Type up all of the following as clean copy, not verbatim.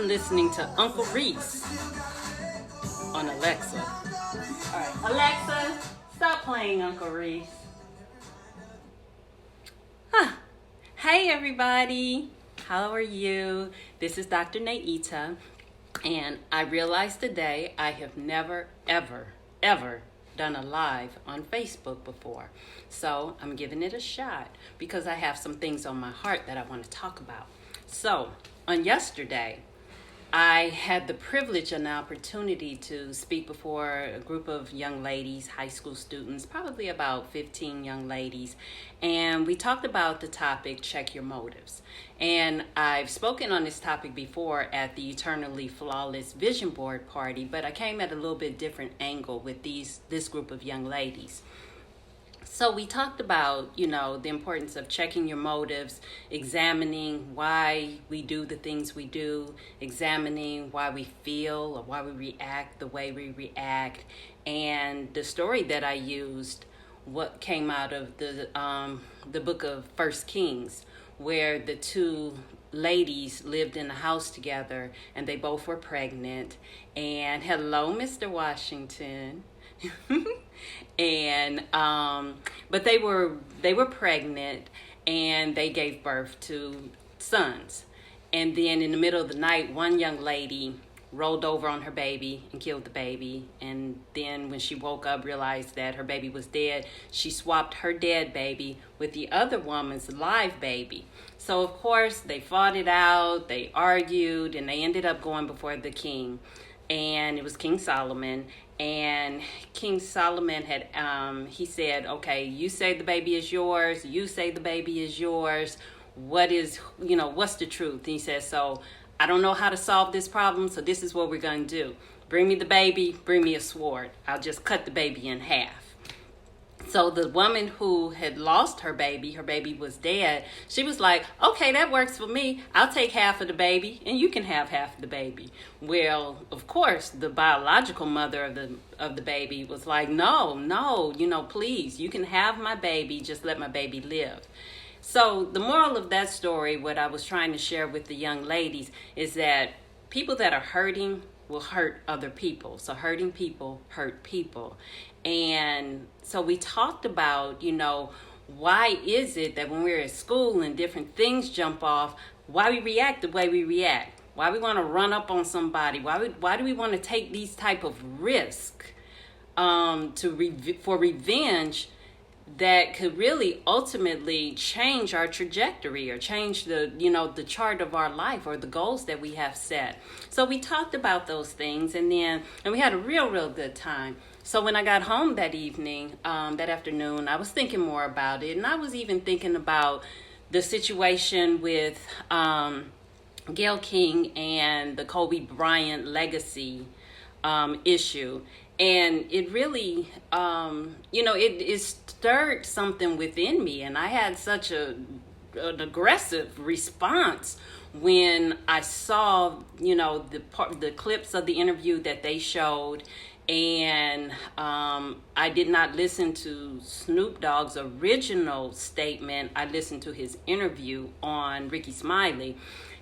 listening to Uncle Reese on Alexa. All right, Alexa, stop playing Uncle Reese. Hey everybody, how are you? This is Dr. Naita, and I realized today I have never, ever done a live on Facebook before. So I'm giving it a shot because I have some things on my heart that I want to talk about. So on yesterday, I had the privilege and the opportunity to speak before a group of young ladies, high school students, probably about 15 young ladies, and we talked about the topic, check your motives. And I've spoken on this topic before at the Eternally Flawless Vision Board party, but I came at a little bit different angle with this group of young ladies. So we talked about, the importance of checking your motives, examining why we do the things we do, examining why we feel or why we react the way we react. And the story that I used, what came out of the book of First Kings, where the two ladies lived in a house together and they both were pregnant. And hello, Mr. Washington. And but they were pregnant and they gave birth to sons. And then in the middle of the night, one young lady rolled over on her baby and killed the baby. And then when she woke up, realized that her baby was dead, she swapped her dead baby with the other woman's live baby. So of course they fought it out, they argued, and they ended up going before the king. And it was King Solomon. And King Solomon had, he said, okay, you say the baby is yours. You say the baby is yours. What's the truth? And he says, so I don't know how to solve this problem. So this is what we're going to do. Bring me the baby. Bring me a sword. I'll just cut the baby in half. So the woman who had lost her baby was dead. She was like, okay, that works for me. I'll take half of the baby and you can have half of the baby. Well, of course, the biological mother of the baby was like, no, please, you can have my baby. Just let my baby live. So the moral of that story, what I was trying to share with the young ladies, is that people that are hurting will hurt other people. So hurting people hurt people. And so we talked about, why is it that when we're at school and different things jump off, why we react the way we react, why we want to run up on somebody, why do we want to take these type of risk for revenge that could really ultimately change our trajectory or change the chart of our life or the goals that we have set. So we talked about those things and we had a real good time. So when I got home that evening, that afternoon, I was thinking more about it. And I was even thinking about the situation with Gayle King and the Kobe Bryant legacy issue. And it really, it stirred something within me. And I had such an aggressive response when I saw, the clips of the interview that they showed. And I did not listen to Snoop Dogg's original statement. I listened to his interview on Ricky Smiley.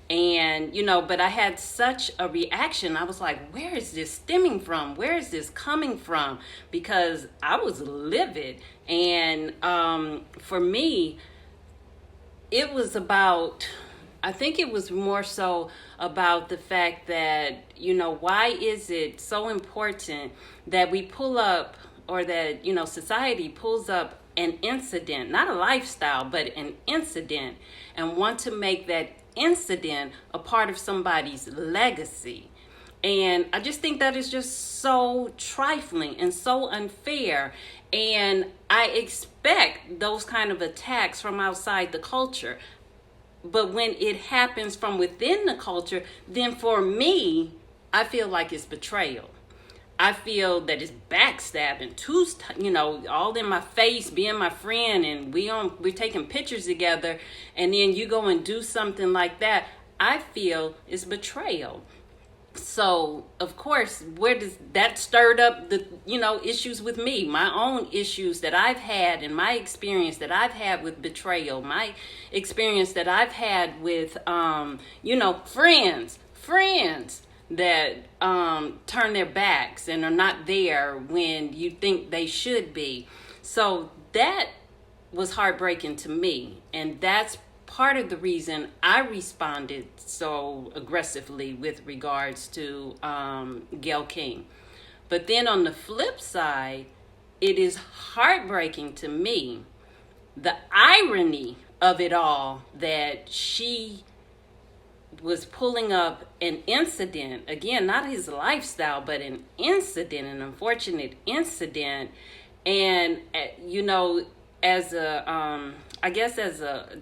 And, but I had such a reaction. I was like, where is this stemming from? Where is this coming from? Because I was livid. And for me, it was about, I think it was more so about the fact that, why is it so important that we pull up or that, society pulls up an incident, not a lifestyle, but an incident, and want to make that incident a part of somebody's legacy. And I just think that is just so trifling and so unfair. And I expect those kind of attacks from outside the culture. But when it happens from within the culture, then for me, I feel like it's betrayal. I feel that it's backstabbing, all in my face, being my friend, and we're taking pictures together, and then you go and do something like that. I feel it's betrayal. So, of course, where does that stirred up the, issues with me, my own issues that I've had and my experience that I've had with betrayal, my experience that I've had with, friends friends that turn their backs and are not there when you think they should be. So that was heartbreaking to me, and that's part of the reason I responded so aggressively with regards to Gayle King. But then on the flip side, it is heartbreaking to me, the irony of it all, that she was pulling up an incident, again, not his lifestyle, but an incident, an unfortunate incident. And, as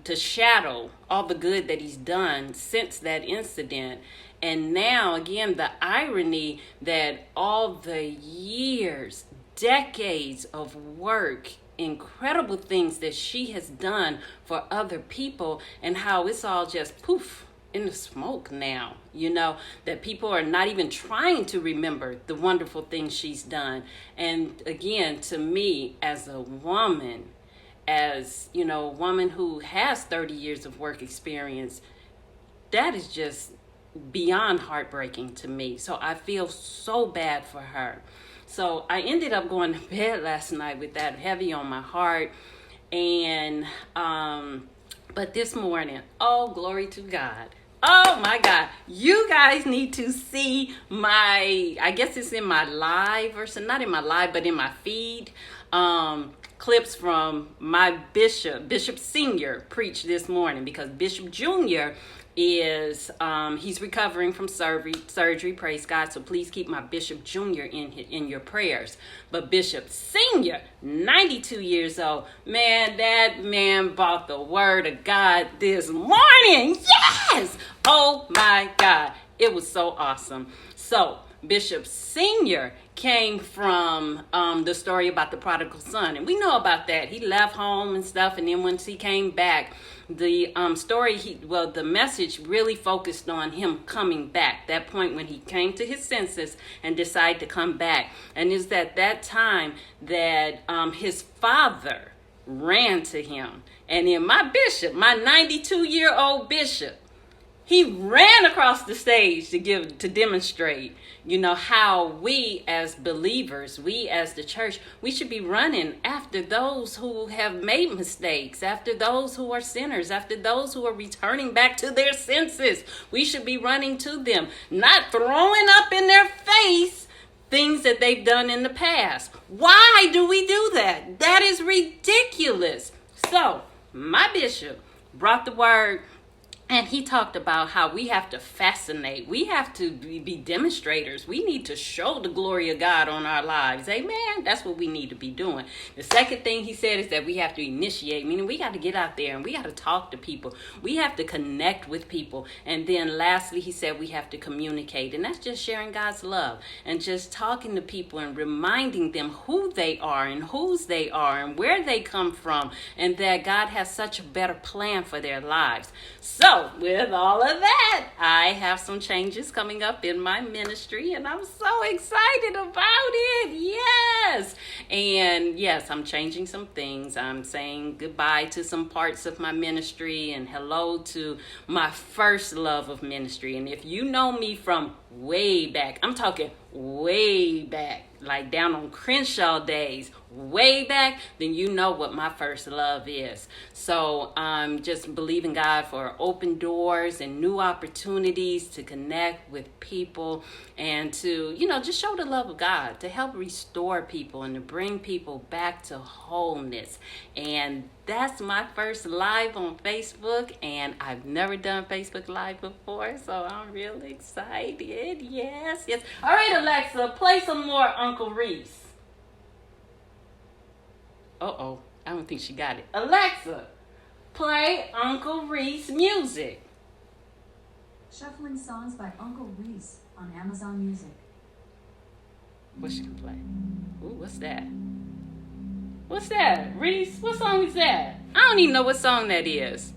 to shadow all the good that he's done since that incident. And now, again, the irony that all the years, decades of work, incredible things that she has done for other people, and how it's all just poof in the smoke now, that people are not even trying to remember the wonderful things she's done. And again, to me, as a woman, a woman who has 30 years of work experience, that is just beyond heartbreaking to me. So I feel so bad for her. So I ended up going to bed last night with that heavy on my heart. And, but this morning, oh, glory to God. Oh my God, you guys need to see I guess it's in my live version, not in my live, but in my feed, clips from my Bishop Senior preached this morning, because Bishop Junior is, he's recovering from surgery, praise God. So please keep my Bishop Junior in your prayers. But Bishop Senior, 92 years old, man, that man brought the word of God this morning. Yes! Oh my God. It was so awesome. So Bishop Senior came from the story about the prodigal son. And we know about that. He left home and stuff. And then once he came back, the the message really focused on him coming back. That point when he came to his senses and decided to come back. And it's at that time that his father ran to him. And then my bishop, my 92-year-old bishop, he ran across the stage to demonstrate, how we as believers, we as the church, we should be running after those who have made mistakes, after those who are sinners, after those who are returning back to their senses. We should be running to them, not throwing up in their face things that they've done in the past. Why do we do that? That is ridiculous. So my bishop brought the word. And he talked about how we have to fascinate. We have to be demonstrators. We need to show the glory of God on our lives. Amen. That's what we need to be doing. The second thing he said is that we have to initiate, meaning we got to get out there and we got to talk to people. We have to connect with people. And then lastly, he said we have to communicate. And that's just sharing God's love and just talking to people and reminding them who they are and whose they are and where they come from, and that God has such a better plan for their lives. So with all of that, I have some changes coming up in my ministry, and I'm so excited about it. Yes. And yes, I'm changing some things. I'm saying goodbye to some parts of my ministry and hello to my first love of ministry. And if you know me from way back, I'm talking way back, like down on Crenshaw days, way back, then you know what my first love is. So I'm just believing God for open doors and new opportunities to connect with people and to, just show the love of God, to help restore people and to bring people back to wholeness. And that's my first live on Facebook, and I've never done Facebook Live before, so I'm really excited. Yes. All right, Alexa, play some more Uncle Reese. Uh-oh, I don't think she got it. Alexa, play Uncle Reese music. Shuffling songs by Uncle Reese on Amazon Music. What's she gonna play? Ooh, what's that? What's that? Reese, what song is that? I don't even know what song that is.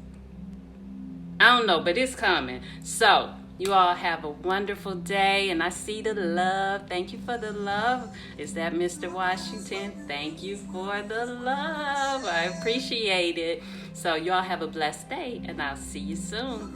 I don't know, but it's coming. So, you all have a wonderful day, and I see the love. Thank you for the love. Is that Mr. Washington? Thank you for the love. I appreciate it. So, you all have a blessed day, and I'll see you soon.